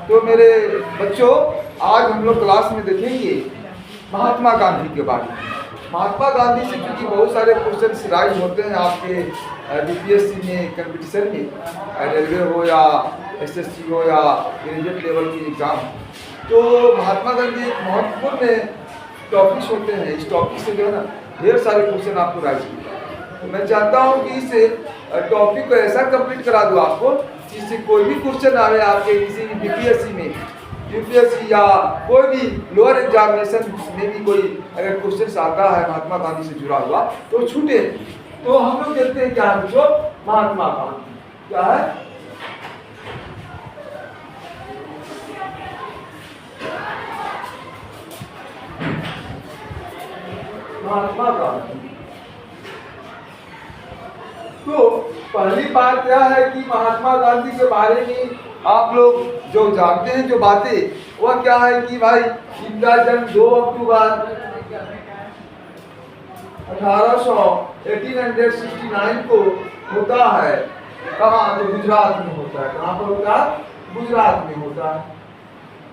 तो मेरे बच्चों, आज हम लोग क्लास में देखेंगे महात्मा गांधी के बारे में। महात्मा गांधी से क्योंकि बहुत सारे क्वेश्चन राइज होते हैं आपके बीपीएससी में, कंपटीशन में, रेलवे हो या एसएससी हो या ग्रेजुएट लेवल की एग्ज़ाम, तो महात्मा गांधी एक महत्वपूर्ण टॉपिक्स होते हैं। इस टॉपिक से जो है ना ढेर सारे क्वेश्चन आपको राइज किए। तो मैं चाहता हूँ कि इस टॉपिक को ऐसा कंप्लीट करा दूँ आपको जिससे कोई भी क्वेश्चन आवे आपके किसी भी बीपीएससी में, यूपीएससी या कोई भी लोअर एग्जामिनेशन में भी कोई अगर क्वेश्चन आता है महात्मा गांधी से जुड़ा हुआ तो छूटे। तो हम लोग देखते हैं क्या है जो महात्मा गांधी क्या है। महात्मा गांधी, तो पहली बात क्या है कि महात्मा गांधी के बारे में आप लोग जो जानते हैं जो बातें, वह क्या है कि भाई इनका जन्म 2 अक्टूबर 1869 को होता है। कहाँ? तो गुजरात में होता है। कहाँ पर होता है? गुजरात में होता है।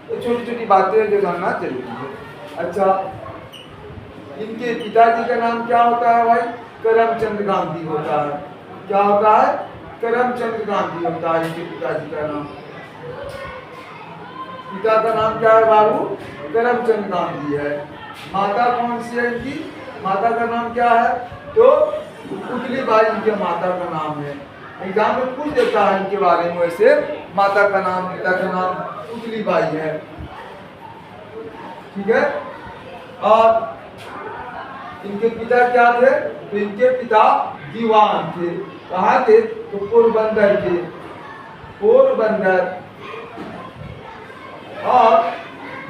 तो छोटी छोटी बातें जो जानना जरूरी है। अच्छा, इनके पिताजी का नाम क्या होता है भाई? करमचंद गांधी होता है। क्या होता है? करमचंद गांधी होता है इनके पिताजी का नाम। पिता का नाम क्या है बाबू? करमचंद गांधी है। माता कौन सी है इनकी? माता का नाम क्या है? तो पुतली बाई इनके माता का नाम है। एग्जाम में पूछ देता है इनके बारे में। वैसे माता का नाम, पिता का नाम पुतली बाई है। ठीक है। और इनके पिता क्या थे? तो इनके पिता दीवान थे। कहाँ थे? तो पोरबंदर के। पोरबंदर। और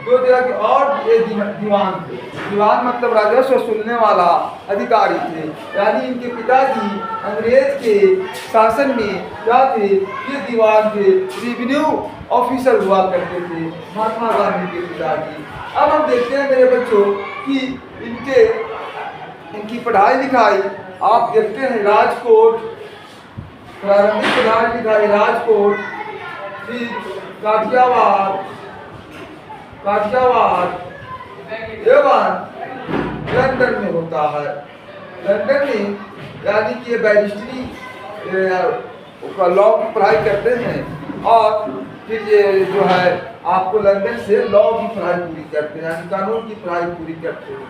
दो जगह के और ये दीवान थे। दीवान मतलब राजस्व वसूलने वाला अधिकारी थे। यानी इनके पिताजी अंग्रेज के शासन में क्या थे? ये दीवान थे, रेवेन्यू ऑफिसर हुआ करते थे महात्मा गांधी के पिताजी। अब हम देखते हैं मेरे बच्चों कि इनकी पढ़ाई लिखाई आप देखते हैं राजकोट, प्रारंभिक पढ़ाई लिखाई राजकोट, फिर काठियावाड़ एवं लंदन में होता है। लंदन में यानी कि ये बैरिस्ट्री लॉ की पढ़ाई करते हैं और फिर ये जो है आपको लंदन से लॉ की पढ़ाई पूरी करते हैं, यानी कानून की पढ़ाई पूरी करते हैं।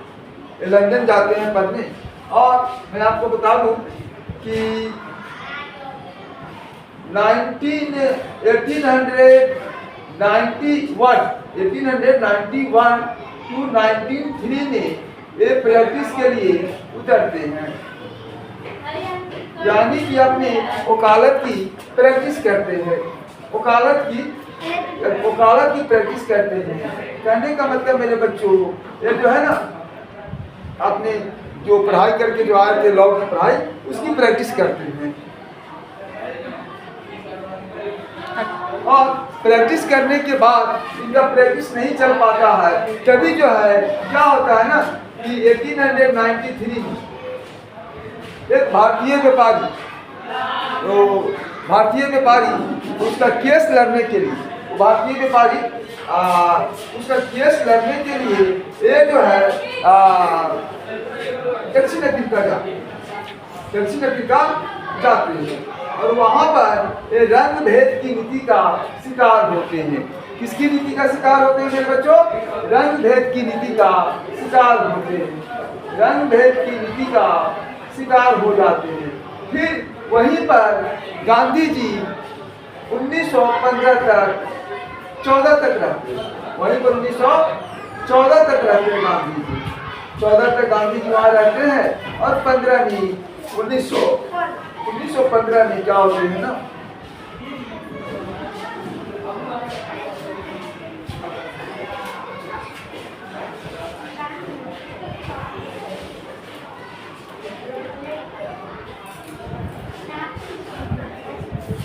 ये लंदन जाते हैं पढ़ने। और मैं आपको बता दूं कि 1891 टू 1903 में ये प्रैक्टिस के लिए उतरते हैं, यानी कि अपने वकालत की प्रैक्टिस करते हैं। वकालत की प्रैक्टिस करते हैं। कहने का मतलब मेरे बच्चों, ये जो है ना अपने जो पढ़ाई करके जो आए थे लॉ की पढ़ाई, उसकी प्रैक्टिस करते हैं। और प्रैक्टिस करने के बाद इनका प्रैक्टिस नहीं चल पाता है, तभी जो है क्या होता है ना कि 1893 में एक भारतीय व्यापारी उसका केस लड़ने के लिए, उसका केस लड़ने के लिए ये जो है दक्षिण अफ्रीका जाते हैं और वहाँ पर ये रंग भेद की नीति का शिकार होते हैं। किसकी नीति का शिकार होते हैं मेरे बच्चों? रंग भेद की नीति का शिकार होते हैं। रंग भेद की नीति का शिकार हो जाते हैं। फिर वहीं पर गांधी जी 1915 तक 14 तक रहते। वहीं पर 1914 तक रहते गांधी जी। 14 तक गांधी जी वहाँ रहते हैं और 1915 में क्या होते हैं ना,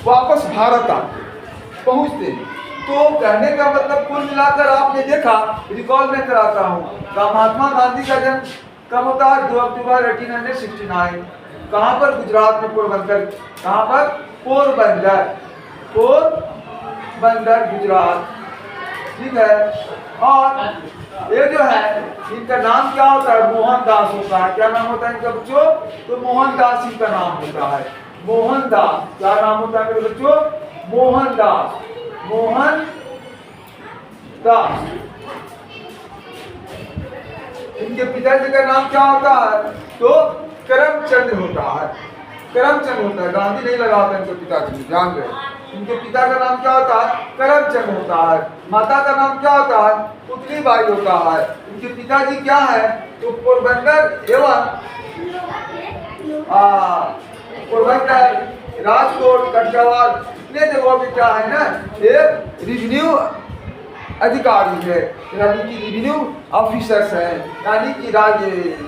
वापस भारत पहुंचते हैं। तो कहने का मतलब कुल मिलाकर आपने देखा, रिकॉल में कराता हूँ, महात्मा गांधी का जन्म कब होता है? 2 अक्टूबर 1869। कहाँ पर? गुजरात में पोरबंदर। कहाँ पर? पोरबंदर गुजरात। ठीक है। और ये जो है इनका नाम क्या होता है, मोहनदास होता है। क्या नाम होता है इनका बच्चों, तो मोहनदास इनका नाम होता है, मोहनदास। क्या नाम होता है मेरे बच्चों, मोहनदास, मोहनदास। इनके पिताजी का नाम क्या होता है, तो करमचंद होता है, करमचंद होता है। गांधी नहीं लगा होता इनके पिताजी में, ध्यान रहे। इनके पिता का नाम क्या होता है, करमचंद होता है। माता का नाम क्या होता है, पुतलीबाई होता है। इनके पिताजी क्या है, तो पोरबंदर एवं पोरबंदर, राजकोट, कटवाल, इतने जगहों पे क्या है ना, एक रिवेन्यू अधिकारी है, यानी कि रिवेन्यू ऑफिसर्स हैं, यानी कि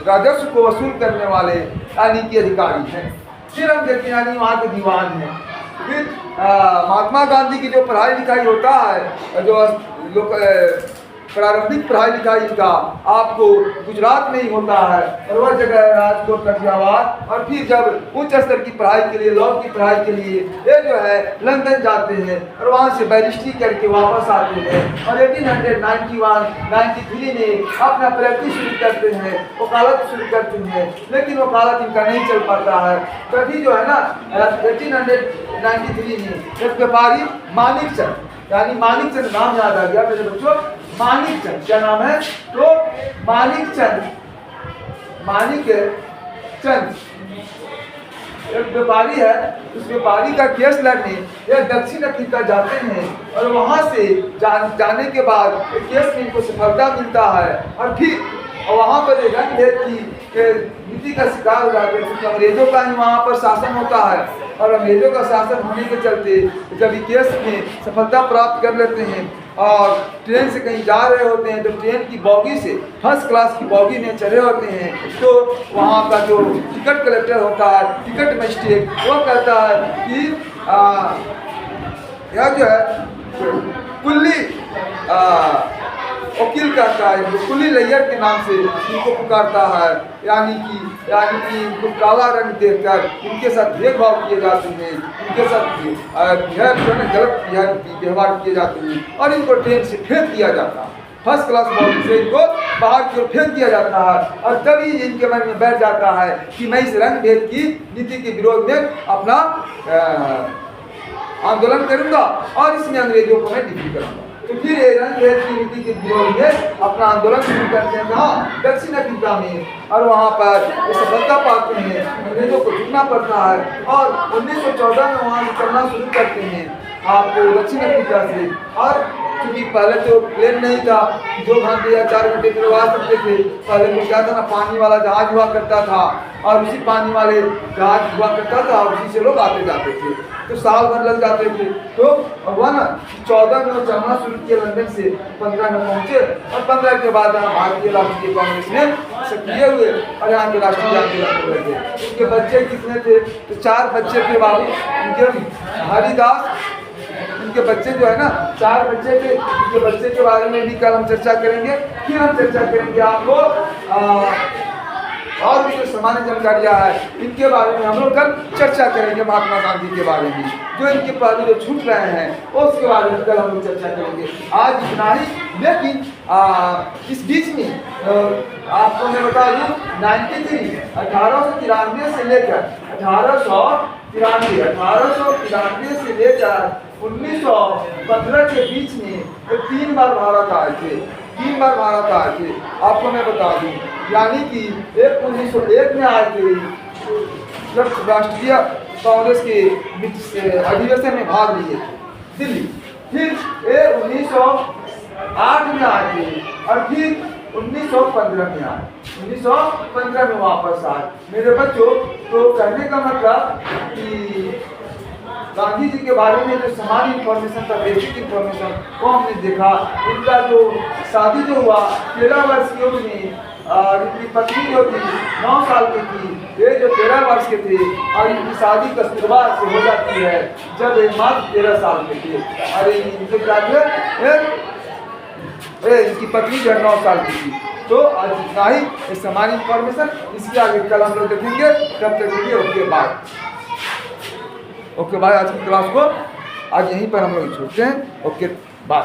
राजस्व को वसूल करने वाले यानी कि अधिकारी हैं। फिर हम देखते हैं यानी वहाँ के दीवान हैं। फिर महात्मा गांधी की जो पढ़ाई लिखाई होता है, जो लोग प्रारंभिक पढ़ाई लिखाई का आपको गुजरात में ही होता है, और वह जगह राजकोट, कठियावाड़। और फिर जब उच्च स्तर की पढ़ाई के लिए, लॉ की पढ़ाई के लिए ये जो है लंदन जाते हैं, और वहाँ से बैरिस्ट्री करके वापस आते हैं, और 1891-93 में अपना प्रैक्टिस शुरू करते हैं, वकालत शुरू करते हैं। लेकिन वकालत इनका नहीं चल पाता है। तभी जो है ना 1893 में एक व्यापारी मानिकचंद, यानी मानिकचंद नाम याद आ गया मेरे बच्चों, मानिकचंद। क्या नाम है, तो मानिकचंद, मानिकचंद एक व्यापारी है। उस व्यापारी का केस लड़ने यह दक्षिण अफ्रीका जाते हैं, और वहां से जाने के बाद केस में इनको सफलता मिलता है। और फिर वहां पर रंगभेद की नीति का शिकार हो जाते हैं, क्योंकि अंग्रेजों का ही वहाँ पर शासन होता है। और अंग्रेजों का शासन होने के चलते जब केस में सफलता प्राप्त कर लेते हैं और ट्रेन से कहीं जा रहे होते हैं, तो ट्रेन की बॉगी से, फर्स्ट क्लास की बॉगी में चढ़े होते हैं, तो वहाँ का जो टिकट कलेक्टर होता है, टिकट मजिस्ट्रेट, वो कहता है कि यह जो है कुल्ली वकील कहता है, कुल्ली लैयर के नाम से इनको पुकारता है। यानी कि इनको काला रंग देकर इनके साथ भेदभाव किए जाते हैं, इनके साथ गलत व्यवहार किए जाते हैं, और इनको ट्रेन से फेंक दिया जाता है। फर्स्ट क्लास बॉडी से इनको बाहर की ओर फेंक दिया जाता है। और तभी इनके मन में बैठ जाता है कि मैं इस रंग भेद की नीति के विरोध में अपना आंदोलन करूंगा, और इसमें अंग्रेजों को मैं डिफीट करूंगा। तो फिर ये रंग भेद की नीति के विरोध में अपना आंदोलन शुरू करते हैं, कहाँ, दक्षिण अफ्रीका में। और वहाँ पर ये सफलता पाते हैं, अंग्रेजों को झुकना पड़ता है, और 1914 में वहाँ से चलना शुरू करते हैं आपको दक्षिण अफ्रीका से। और क्योंकि पहले तो प्लेन नहीं था, 2 घंटे या 4 घंटे में उड़ा सकते थे। पहले तो क्या था ना, पानी वाला जहाज हुआ करता था, और उसी पानी वाले जहाज हुआ करता था, और उसी से लोग आते जाते थे, तो साल भर लग जाते थे। तो 14 में वो चलना शुरू किया लंदन से, 15 में पहुंचे, और 15 के बाद भारतीय राष्ट्रीय कांग्रेस में सक्रिय हुए, और यहाँ के राष्ट्रीय आंदोलन कर रहे थे। उनके बच्चे कितने थे, तो 4 बच्चे थे बाबू उनके, हरिदास। इनके बच्चे जो है ना 4 बच्चे थे। इनके बच्चे के बारे में भी कल हम चर्चा करेंगे। फिर हम चर्चा करेंगे आपको और भी जो सामान्य जानकारियाँ है इनके बारे में हम लोग कल चर्चा करेंगे। महात्मा गांधी के बारे में जो इनके पहले जो छूट रहे हैं उसके बारे में कल हम लोग चर्चा करेंगे। आज इतना ही। लेकिन इस बीच में आपको मैं बता दूँ 1893 से लेकर 1893 से लेकर 1915 के बीच में 3 बार भारत आए थे। 3 बार भारत आए थे, आपको मैं बता दूं। यानी कि एक 1901 में आए थे, जब राष्ट्रीय कांग्रेस के अधिवेशन में भाग लिए दिल्ली। फिर 1908 में आए थे, और फिर 1915 में आए। 1915 में वापस आए। मेरे बच्चों, तो कहने का मतलब कि गांधी जी के बारे में जो सामान्य इन्फॉर्मेशन था, बेसिक इन्फॉर्मेशन, वो हमने देखा। इनका जो शादी जो हुआ 13 वर्ष की उम्र में, इनकी पत्नी जो थी 9 साल की थी, ये जो 13 वर्ष के थे, और इनकी शादी कस्तूरबा से हो जाती है जब ये मात्र 13 साल के थे। और इनके क्या इनकी पत्नी जो 9 साल की थी। तो आज इतना ही सामान्य इन्फॉर्मेशन। इसके आगे कल हम लोग देखेंगे। तब तक के लिए ओके बाय। Okay bye. आज की क्लास को आज यहीं पर हम लोग छोड़ते हैं। Okay bye.